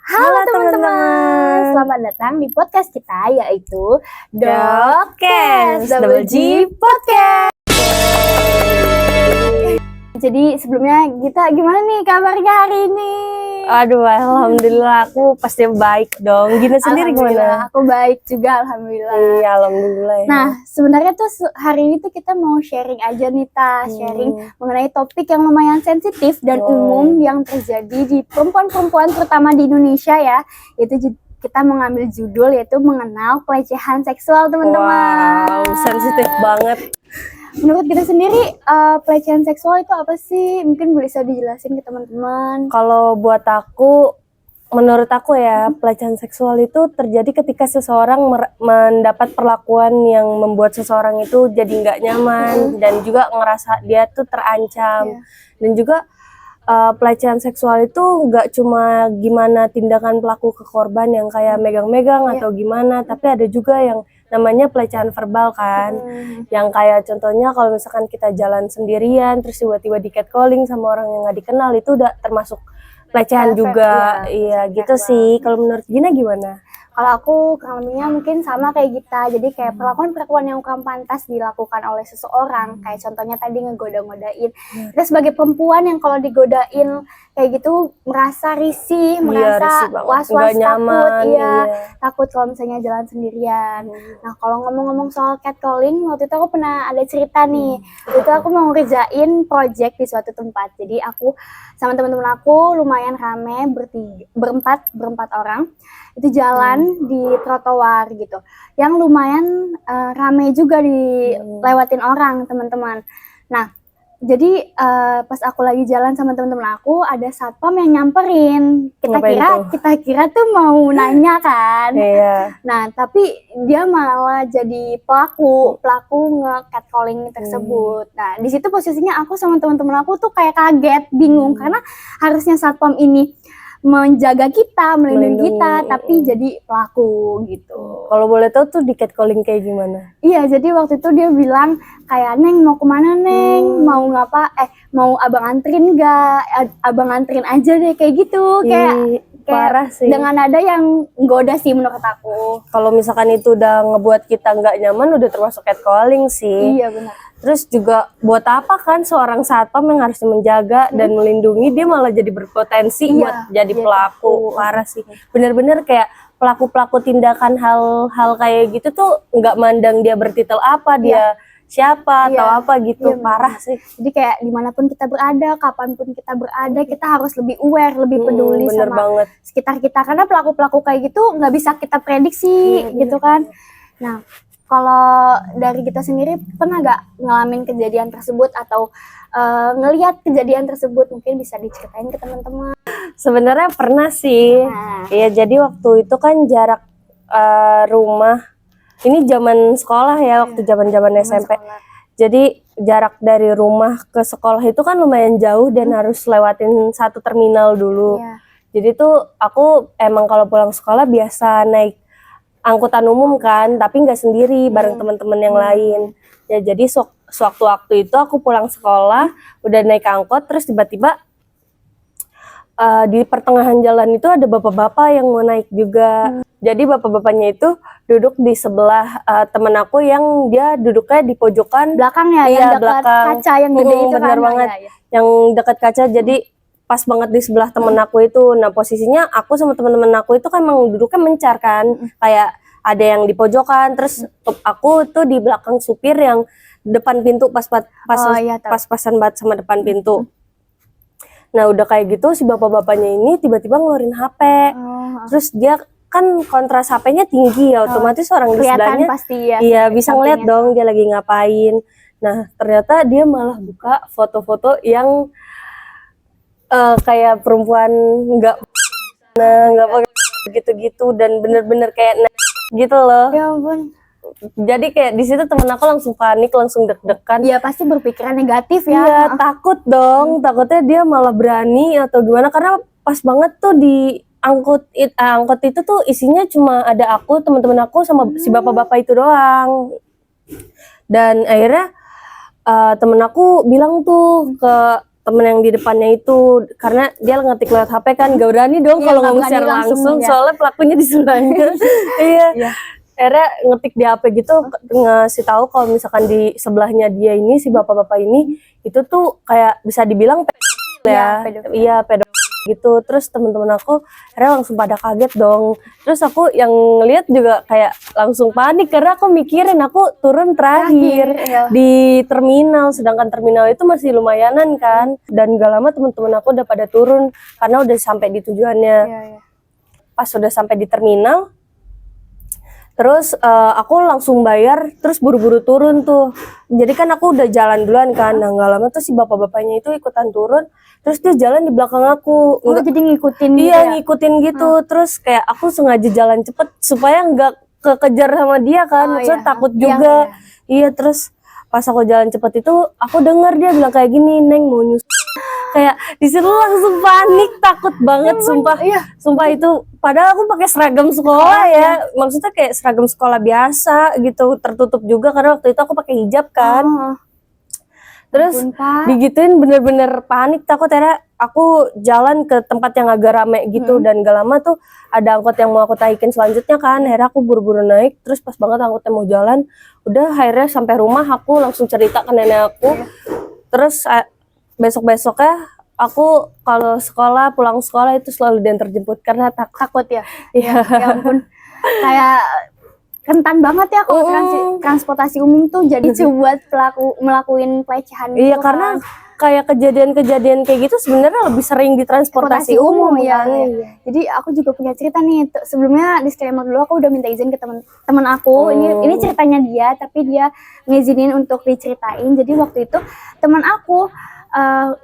Halo teman-teman, selamat datang di podcast kita yaitu Dokes Double G Podcast. Jadi sebelumnya kita gimana nih kabarnya hari ini? Aduh, alhamdulillah aku pasti baik dong. Gina sendiri gimana? Aku baik juga, alhamdulillah. Iya, alhamdulillah. Ya. Nah, sebenarnya tuh hari ini tuh kita mau sharing aja nih, sharing mengenai topik yang lumayan sensitif dan umum yang terjadi di perempuan-perempuan terutama di Indonesia ya. Itu kita mengambil judul yaitu mengenal pelecehan seksual, teman-teman. Wow, sensitif banget. Menurut kita sendiri, pelecehan seksual itu apa sih? Mungkin bisa dijelasin ke teman-teman. Kalau buat aku, menurut aku ya, pelecehan seksual itu terjadi ketika seseorang mendapat perlakuan yang membuat seseorang itu jadi nggak nyaman dan juga ngerasa dia tuh terancam. Dan juga pelecehan seksual itu nggak cuma gimana tindakan pelaku ke korban yang kayak megang-megang atau gimana, tapi ada juga yang namanya pelecehan verbal kan, yang kayak contohnya kalau misalkan kita jalan sendirian terus tiba-tiba di catcalling sama orang yang nggak dikenal, itu udah termasuk pelecehan juga. Iya gitu sih. Kalau menurut Gina gimana? Kalau aku kurang lebihnya mungkin sama kayak kita. Jadi kayak perlakuan-perlakuan yang kurang pantas dilakukan oleh seseorang. Kayak contohnya tadi ngegoda-ngodain. Kita sebagai perempuan yang kalau digodain kayak gitu merasa risih, merasa was-was, takut, takut kalau misalnya jalan sendirian. Nah, kalau ngomong-ngomong soal catcalling, waktu itu aku pernah ada cerita nih. Itu aku mau ngerjain project di suatu tempat. Jadi aku sama teman-teman aku lumayan rame, berempat orang. Itu jalan di trotoar gitu, yang lumayan rame juga dilewatin orang, teman-teman. Nah, jadi pas aku lagi jalan sama teman-teman aku, ada satpam yang nyamperin. Kita kira tuh mau nanya kan. Nah, tapi dia malah jadi pelaku nge-catcalling tersebut. Nah, di situ posisinya aku sama teman-teman aku tuh kayak kaget, bingung karena harusnya satpam ini menjaga kita, melindungi kita, tapi jadi pelaku gitu. Kalau boleh tahu tuh di catcalling kayak gimana? Iya, jadi waktu itu dia bilang kayak, "Neng mau kemana Neng? Mau ngapa? Mau abang anterin nggak? Abang anterin aja deh," kayak gitu. Kayak parah sih. Dengan nada yang goda sih menurut aku. Kalau misalkan itu udah ngebuat kita nggak nyaman, udah termasuk catcalling sih. Iya benar. Terus juga buat apa kan seorang satpam yang harus menjaga dan melindungi, dia malah jadi berpotensi buat jadi pelaku. Parah sih. Bener-bener kayak pelaku-pelaku tindakan hal-hal kayak gitu tuh nggak mandang dia bertitel apa, dia siapa atau apa gitu. Parah sih. Jadi kayak dimanapun kita berada, kapanpun kita berada, kita harus lebih aware, lebih peduli sama sekitar kita. Karena pelaku-pelaku kayak gitu nggak bisa kita prediksi gitu kan. Nah, kalau dari kita sendiri pernah gak ngalamin kejadian tersebut atau ngelihat kejadian tersebut? Mungkin bisa diceritain ke teman-teman. Sebenarnya pernah sih. Iya, jadi waktu itu kan jarak rumah, ini zaman sekolah ya, waktu zaman SMP. Jadi jarak dari rumah ke sekolah itu kan lumayan jauh dan harus lewatin satu terminal dulu. Jadi tuh aku emang kalau pulang sekolah biasa naik angkutan umum kan, tapi nggak sendiri, bareng teman-teman yang lain. Ya jadi sewaktu-waktu itu aku pulang sekolah, udah naik angkot, terus tiba-tiba di pertengahan jalan itu ada bapak-bapak yang mau naik juga. Jadi bapak-bapaknya itu duduk di sebelah temen aku yang dia duduknya di pojokan belakang ya, yang dekat kaca yang gede itu kan. Bener banget, yang dekat kaca. Jadi pas banget di sebelah temen aku itu. Nah, posisinya aku sama temen-temen aku itu kan emang duduknya mencar kan, kayak ada yang di pojokan, terus aku tuh di belakang supir yang depan pintu, pas-pasan banget sama depan pintu. Nah, udah kayak gitu si bapak-bapaknya ini tiba-tiba ngeluarin HP. Terus dia kan kontras HP-nya tinggi ya, otomatis orang di sebelahnya pasti bisa ngeliat dong dia lagi ngapain. Nah, ternyata dia malah buka foto-foto yang kayak perempuan nggak pakai gitu-gitu dan bener-bener kayak gitu loh. Ya ampun. Jadi kayak di situ temen aku langsung panik, langsung deg-degan. Iya, pasti berpikiran negatif ya. Iya, takut dong. Takutnya dia malah berani atau gimana, karena pas banget tuh di angkot itu tuh isinya cuma ada aku, teman-teman aku sama si bapak-bapak itu doang. Dan akhirnya temen aku bilang tuh ke temen yang di depannya itu, karena dia ngetik lewat HP kan, gak berani dong Iya, kalau nggak ngomong berani secara langsung, langsung, ya. soalnya pelakunya di sebelahnya. Iya. Iya. Akhirnya ngetik di HP gitu, ngasih tahu kalau misalkan di sebelahnya dia ini, si bapak-bapak ini, itu tuh kayak bisa dibilang pedofil Iya, ya. pedofil. Iya, pedofil gitu. Terus teman-teman aku akhirnya langsung pada kaget dong. Terus aku yang ngeliat juga kayak langsung panik karena aku mikirin aku turun terakhir Iya. di terminal, sedangkan terminal itu masih lumayanan kan. Dan gak lama teman-teman aku udah pada turun karena udah sampai di tujuannya. Iya, iya. Pas udah sampai di terminal, terus aku langsung bayar, terus buru-buru turun tuh. Jadi kan aku udah jalan duluan kan, nah gak lama tuh si bapak-bapaknya itu ikutan turun, terus dia jalan di belakang aku. Oh, jadi ngikutin gitu Iya, ya? ngikutin gitu. Terus kayak aku sengaja jalan cepet supaya nggak kekejar sama dia kan, Oh, maksudnya iya. takut Iya, juga. Iya, terus pas aku jalan cepet itu, aku denger dia bilang kayak gini, "Neng mau nyusul." Kayak di situ langsung panik, takut banget, sumpah. Iya. Sumpah itu, padahal aku pakai seragam sekolah ya, maksudnya kayak seragam sekolah biasa gitu, tertutup juga karena waktu itu aku pakai hijab kan. Oh, Terus ampun, Pak. digituin bener-bener panik, takut. Akhirnya aku jalan ke tempat yang agak rame gitu, dan gak lama tuh ada angkot yang mau aku taikin selanjutnya kan. Akhirnya aku buru-buru naik, terus pas banget angkotnya mau jalan, udah akhirnya sampai rumah aku langsung cerita ke nenek aku. Terus besok-besoknya aku kalau sekolah, pulang sekolah itu selalu diantar jemput karena takut ya. Iya. Ya ampun. Kayak rentan banget ya kalau transportasi umum tuh jadi buat melakuin pelecehan gitu. Iya, karena kayak kejadian-kejadian kayak gitu sebenarnya lebih sering di transportasi umum ya. kan. Iya. Jadi aku juga punya cerita nih. Sebelumnya disclaimer dulu, aku udah minta izin ke teman aku. Ini ceritanya dia, tapi dia ngizinin untuk diceritain. Jadi waktu itu teman aku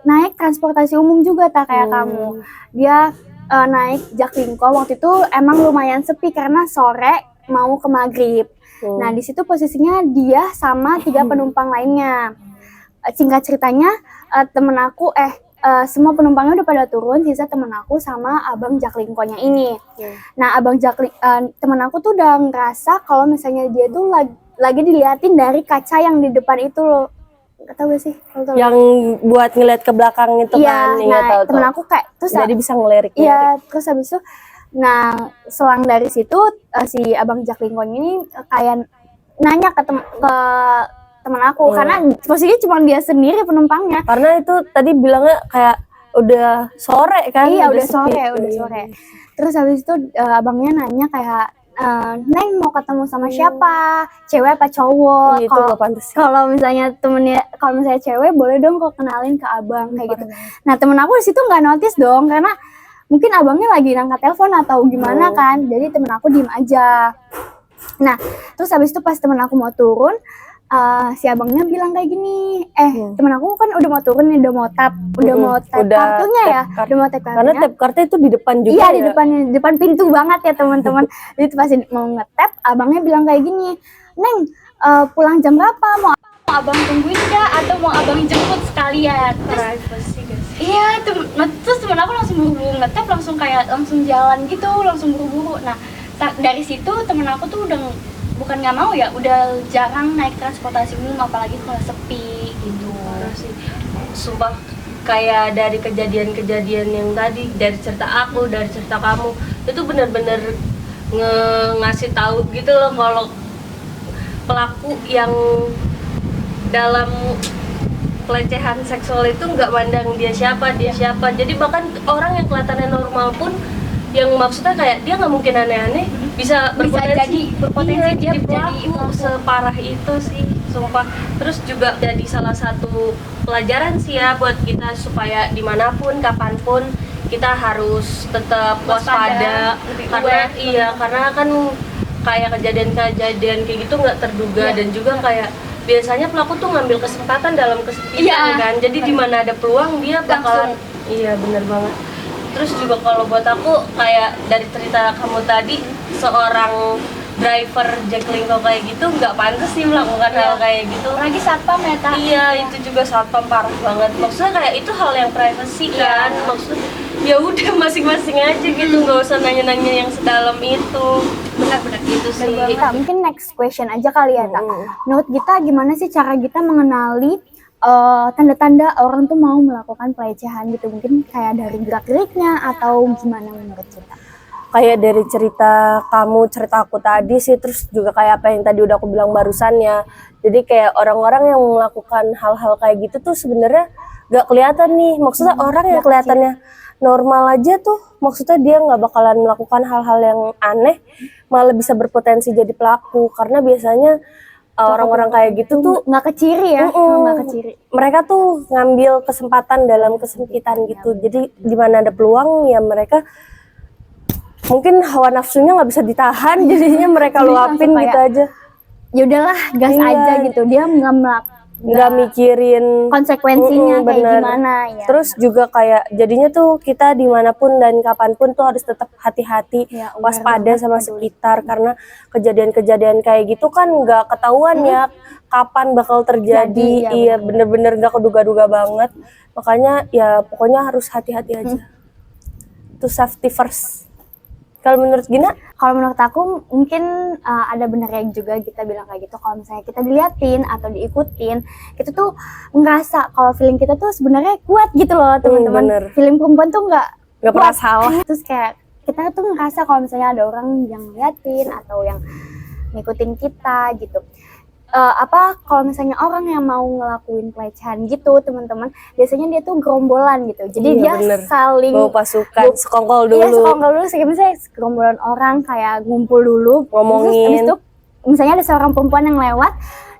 naik transportasi umum juga kayak kamu. Dia naik Jaklingko. Waktu itu emang lumayan sepi karena sore mau ke maghrib. Nah di situ posisinya dia sama 3 penumpang lainnya. Singkat ceritanya temen aku semua penumpangnya udah pada turun, sisa temen aku sama abang Jaklingkonya ini. Nah abang temen aku tuh udah ngerasa kalau misalnya dia tuh lagi diliatin dari kaca yang di depan itu loh. Gak tau gak sih? Yang buat ngeliat ke belakang itu kan. Iya, nah temen aku kayak terus jadi bisa ngelirik. Iya, terus habis itu selang dari situ si abang Jaklingkon ini kayak nanya ke temen aku karena posisinya cuma dia sendiri penumpangnya. Karena itu tadi bilangnya kayak udah sore kan. Iya, udah sore. Terus habis itu abangnya nanya kayak, "Neng mau ketemu sama siapa? Cewek apa cowok?" Itu gak pantas. Kalau misalnya cewek boleh dong kok kenalin ke abang kayak gitu. Nah, temen aku di situ nggak notice dong karena mungkin abangnya lagi ngangkat telepon atau gimana kan. Jadi temen aku diem aja. Nah, terus habis itu pas temen aku mau turun, si abangnya bilang kayak gini, temen aku kan udah mau turun nih, udah mau tap kartunya ya, udah mau tap kartunya. Karena tap kartu itu di depan juga. Iya, di depan pintu banget ya teman-teman. Jadi pas mau ngetap, abangnya bilang kayak gini, "Neng, pulang jam berapa? Mau abang tungguin kah atau mau abang jemput sekalian?" Iya, terus temen aku langsung buru-buru ngetap, langsung jalan gitu, langsung buru-buru. Nah, dari situ temen aku tuh udah bukan nggak mau ya, udah jarang naik transportasi umum apalagi kalau sepi gitu. Sumpah kayak dari kejadian-kejadian yang tadi, dari cerita aku, dari cerita kamu, itu benar-benar ngasih tahu gitu loh kalau pelaku yang dalam pelecehan seksual itu nggak mandang dia siapa. Jadi bahkan orang yang kelihatannya normal pun, yang maksudnya kayak dia nggak mungkin aneh-aneh, bisa berpotensi dia jadi separah itu sih, sumpah. Terus juga jadi salah satu pelajaran sih ya buat kita supaya dimanapun, kapanpun kita harus tetap waspada, karena kan kayak kejadian-kejadian kayak gitu nggak terduga, dan juga kayak biasanya pelaku tuh ngambil kesempatan dalam kesempitan kan. Jadi di mana ada peluang dia bakalan. Iya, benar banget. Terus juga kalau buat aku kayak dari cerita kamu tadi, seorang driver Jaklingko kayak gitu nggak pantas sih melakukan hal kayak gitu. Lagi satpam ya, Kak? Iya, itu juga satpam parah banget. Maksudnya kayak itu hal yang privasi kan. Maksudnya ya udah masing-masing aja gitu, nggak usah nanya-nanya yang sedalam itu. Benar-benar gitu sih. Mungkin next question aja kali ya, Kak. Menurut kita gimana sih cara kita mengenali tanda-tanda orang tuh mau melakukan pelecehan gitu, mungkin kayak dari gerak-geriknya atau gimana menurut kita? Kayak dari cerita kamu, cerita aku tadi sih, terus juga kayak apa yang tadi udah aku bilang barusan ya. Jadi kayak orang-orang yang melakukan hal-hal kayak gitu tuh sebenarnya gak kelihatan nih. Maksudnya orang yang kelihatannya normal aja tuh, maksudnya dia nggak bakalan melakukan hal-hal yang aneh, malah bisa berpotensi jadi pelaku. Karena biasanya orang-orang kayak gitu tuh nggak keciri ya, nggak keciri. mereka tuh ngambil kesempatan dalam kesempitan gitu. Jadi di mana ada peluang ya mereka mungkin hawa nafsunya nggak bisa ditahan, jadinya mereka luapin gitu aja. Ya udahlah, gas aja gitu. Dia nggak mikirin konsekuensinya kayak bener. gimana ya. Terus juga kayak jadinya tuh kita dimanapun dan kapanpun tuh harus tetap hati-hati, waspada sama sekitar, karena kejadian-kejadian kayak gitu kan nggak ketahuan ya kapan bakal terjadi. Iya bener-bener nggak keduga-duga banget, makanya ya pokoknya harus hati-hati aja. Itu safety first. Kalau menurut Gina? Kalau menurut aku mungkin ada benernya juga kita bilang kayak gitu. Kalau misalnya kita diliatin atau diikutin, kita tuh ngerasa kalau feeling kita tuh sebenarnya kuat gitu loh teman-teman. Feeling perempuan tuh nggak pernah salah. Terus kayak kita tuh ngerasa kalau misalnya ada orang yang ngeliatin atau yang ngikutin kita gitu. Kalau misalnya orang yang mau ngelakuin pelecehan gitu teman-teman, biasanya dia tuh gerombolan gitu, jadi dia saling bawa pasukan, sekongkol dulu. Iya, sekongkol dulu, misalnya gerombolan orang kayak ngumpul dulu, ngomongin. Terus habis itu misalnya ada seorang perempuan yang lewat,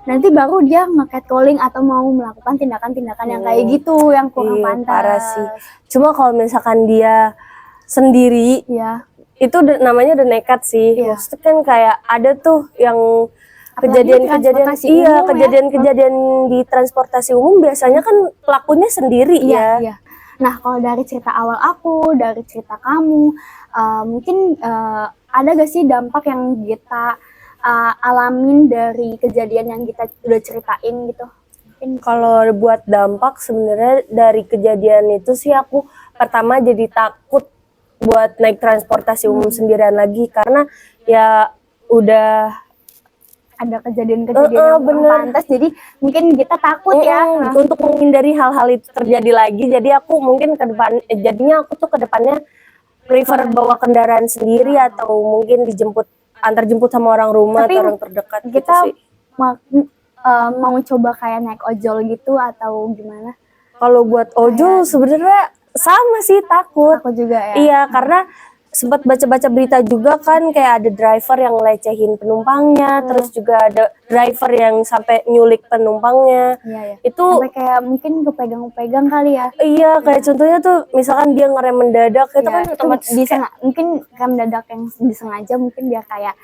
nanti baru dia nge-catcalling atau mau melakukan tindakan-tindakan yang kayak gitu, yang kurang pantas. Parah sih. Cuma kalau misalkan dia sendiri, itu namanya udah nekat sih. Maksudnya kan kayak ada tuh yang kejadian-kejadian kejadian-kejadian di transportasi umum biasanya kan pelakunya sendiri ya. Nah, kalau dari cerita awal aku, dari cerita kamu, mungkin ada gak sih dampak yang kita alamin dari kejadian yang kita udah ceritain gitu? Kalau buat dampak sebenarnya dari kejadian itu sih aku pertama jadi takut buat naik transportasi umum sendirian lagi, karena ya udah ada kejadian-kejadian yang pantas, jadi mungkin kita takut untuk menghindari hal-hal itu terjadi lagi. Jadi aku mungkin jadinya aku tuh kedepannya prefer bawa kendaraan sendiri atau mungkin antar jemput sama orang rumah. Tapi atau orang terdekat kita gitu sih. Mau coba kayak naik ojol gitu atau gimana? Kalau buat ojol sebenarnya sama sih, takut juga ya. Iya, karena sempat baca-baca berita juga kan, kayak ada driver yang lecehin penumpangnya, terus juga ada driver yang sampai nyulik penumpangnya. Itu sampai kayak mungkin kepegang-pegang kali ya. Iya, kayak contohnya tuh misalkan dia ngerem mendadak, itu kan otomatis mungkin rem mendadak yang disengaja, mungkin biar kayak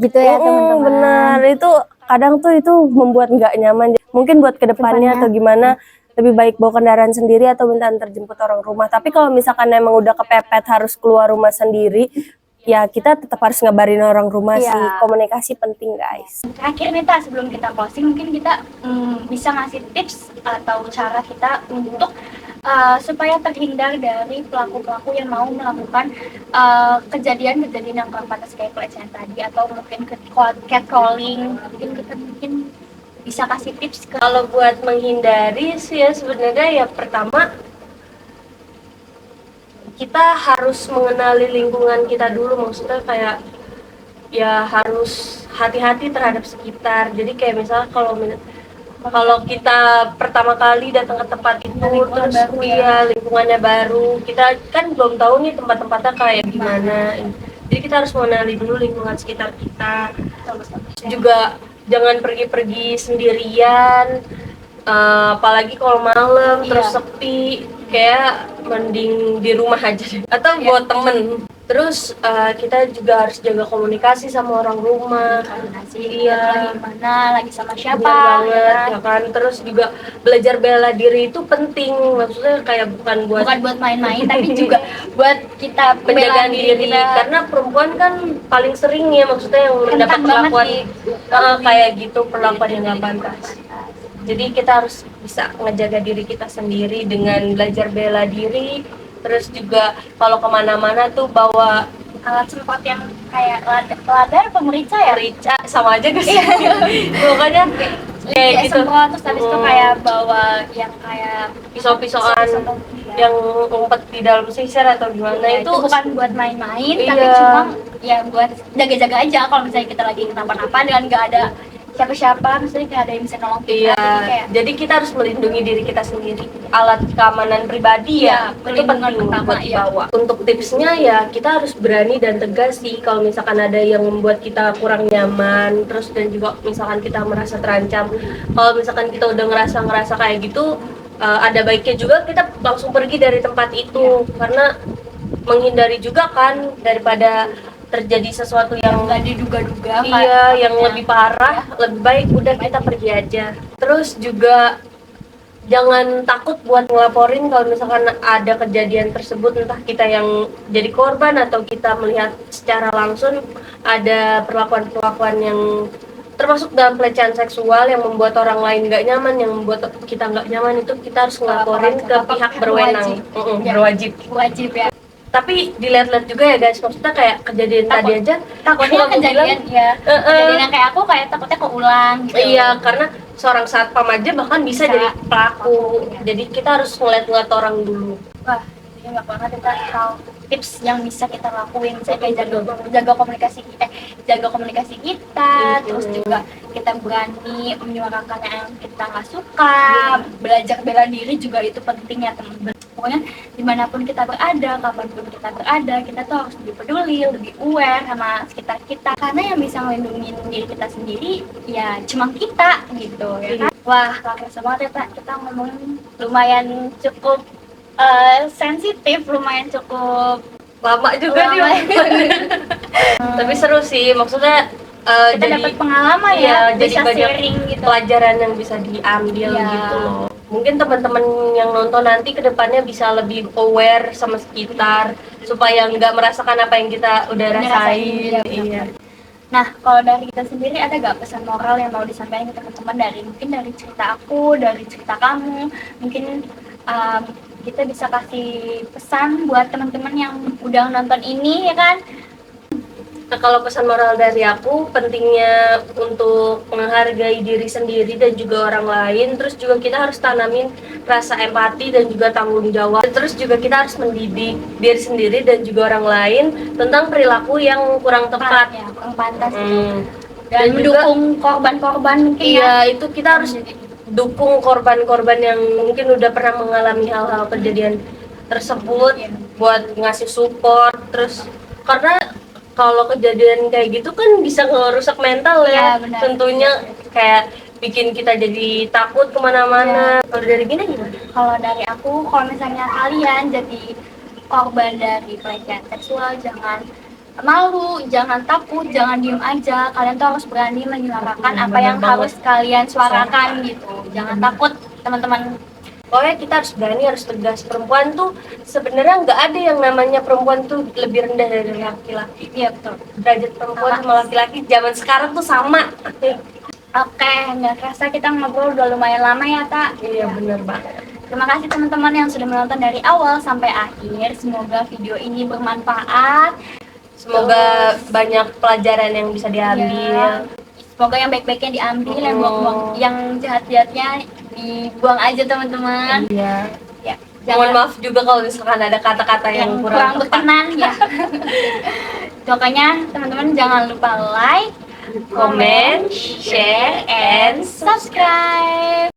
gitu ya teman-teman. Benar, itu kadang tuh itu membuat nggak nyaman. Mungkin buat kedepannya atau gimana, lebih baik bawa kendaraan sendiri atau minta antar jemput orang rumah. Tapi kalau misalkan emang udah kepepet harus keluar rumah sendiri, ya kita tetap harus ngabarin orang rumah sih. Komunikasi penting, guys. Terakhir nih Tas, sebelum kita closing, mungkin kita bisa ngasih tips atau cara kita untuk supaya terhindar dari pelaku-pelaku yang mau melakukan kejadian-kejadian yang kurang pantas kayak pelecehan tadi, atau mungkin catcalling. Mungkin kita bisa kasih tips kalau buat menghindari sih ya sebenarnya ya pertama kita harus mengenali lingkungan kita dulu. Maksudnya kayak ya harus hati-hati terhadap sekitar. Jadi kayak misalnya kalau kita pertama kali datang ke tempat itu, terus lingkungannya baru, kita kan belum tahu nih tempat-tempatnya kayak gimana. Jadi kita harus mengenali dulu lingkungan sekitar kita. Juga jangan pergi-pergi sendirian, apalagi kalau malam terus sepi, kayak mending di rumah aja deh. Atau buat temen. Terus kita juga harus jaga komunikasi sama orang rumah. Lagi mana, lagi sama siapa. Benar banget, ya kan. Terus juga belajar bela diri itu penting. Maksudnya kayak bukan buat main-main, tapi juga buat kita penjagaan diri. Karena perempuan kan paling sering ya, maksudnya yang mendapat perlakuan kayak gitu, perlakuan yang nggak pantas. Jadi kita harus bisa ngejaga diri kita sendiri dengan belajar bela diri. Terus juga kalau kemana-mana tuh bawa alat semprot yang kayak ladar, pemerica ya? Merica sama aja guys. Pokoknya kayak gitu. semprot, terus habis itu kayak bawa yang kayak Pisau-pisauan yang ngumpet di dalam sisir atau gimana, ya, itu bukan buat main-main, tapi Iya. cuma ya buat jaga-jaga aja kalau misalnya kita lagi kenapa-napa dan nggak ada siapa-siapa, misalnya nggak ada yang bisa nolong kita. Iya, Jadi kayak jadi kita harus melindungi diri kita sendiri. Alat keamanan pribadi Iya, itu perlindungan penting pertama, buat iya. dibawa. Untuk tipsnya ya kita harus berani dan tegas sih kalau misalkan ada yang membuat kita kurang nyaman, terus dan juga misalkan kita merasa terancam. Kalau misalkan kita udah ngerasa kayak gitu, ada baiknya juga kita langsung pergi dari tempat itu, karena menghindari juga kan daripada terjadi sesuatu yang nggak diduga-duga. iya, yang lebih parah, lebih baik udah kita pergi aja. Terus juga jangan takut buat ngelaporin kalau misalkan ada kejadian tersebut, entah kita yang jadi korban atau kita melihat secara langsung ada perlakuan-perlakuan yang termasuk dalam pelecehan seksual yang membuat orang lain nggak nyaman, yang membuat kita nggak nyaman, itu kita harus ngelaporin ke pihak berwenang. Berwajib. Wajib ya. Tapi dilihat-lihat juga ya guys, maksudnya kayak kejadian tadi aja Takutnya aku kejadian bilang, ya. Kejadian yang kayak aku kayak takutnya keulang gitu. iya, karena seorang satpam aja bahkan bisa jadi pelaku. Iya. Jadi kita harus ngeliat-ngeliat orang dulu. Wah, ini banyak banget kita tahu tips yang bisa kita lakuin, saya kayak jaga komunikasi kita, terus juga kita berani menyuarakan yang kita nggak suka, belajar bela diri juga itu penting ya teman-teman. Pokoknya dimanapun kita berada, kapanpun kita berada, kita tuh harus lebih peduli, lebih aware sama sekitar kita, karena yang bisa melindungi diri kita sendiri ya cuma kita gitu ya kan. Wah, kerasa banget ya Kak, kita ngomongin lumayan cukup sensitif, lumayan cukup Lama juga nih. Tapi seru sih, maksudnya kita jadi dapat pengalaman iya, ya, jadi bisa banyak sharing gitu. pelajaran yang bisa diambil Iya. gitu loh. Mungkin teman-teman yang nonton nanti kedepannya bisa lebih aware sama sekitar supaya nggak merasakan apa yang kita udah rasain. Iya, benar. Nah, kalau dari kita sendiri ada gak pesan moral yang mau disampaikan ke teman-teman mungkin dari cerita aku, dari cerita kamu, mungkin kita bisa kasih pesan buat teman-teman yang udah nonton ini ya kan? Nah, kalau pesan moral dari aku, pentingnya untuk menghargai diri sendiri dan juga orang lain. Terus juga kita harus tanamin rasa empati dan juga tanggung jawab. Terus juga kita harus mendidik diri sendiri dan juga orang lain tentang perilaku yang kurang tepat. Ya, kurang pantas gitu. Dan Dan mendukung korban-korban mungkin iya, itu kita harus dukung korban-korban yang mungkin udah pernah mengalami hal-hal kejadian tersebut, buat ngasih support. Terus karena kalau kejadian kayak gitu kan bisa ngerusak mental ya, benar. tentunya kayak bikin kita jadi takut kemana-mana. Kalau dari gini gimana? Kalau dari aku, kalau misalnya kalian jadi korban dari pelecehan seksual, jangan malu, jangan takut, jangan diem aja. Kalian tuh harus berani menyuarakan apa yang harus kalian suarakan gitu. Jangan takut teman-teman. Pokoknya kita harus berani, harus tegas. Perempuan tuh sebenarnya nggak ada yang namanya perempuan tuh lebih rendah dari laki-laki. Iya betul. Derajat perempuan sama laki-laki zaman sekarang tuh sama. Oke, nggak kerasa kita ngobrol udah lumayan lama ya Tak. Iya bener banget. Terima kasih teman-teman yang sudah menonton dari awal sampai akhir. Semoga video ini bermanfaat. Semoga banyak pelajaran yang bisa diambil. Semoga yang baik-baiknya diambil, yang buang-buang, yang jahat-jahatnya dibuang aja teman-teman. Iya. Ya, Mohon maaf juga kalau misalkan ada kata-kata yang kurang berkenan ya. Pokoknya teman-teman jangan lupa like, comment, share, and subscribe.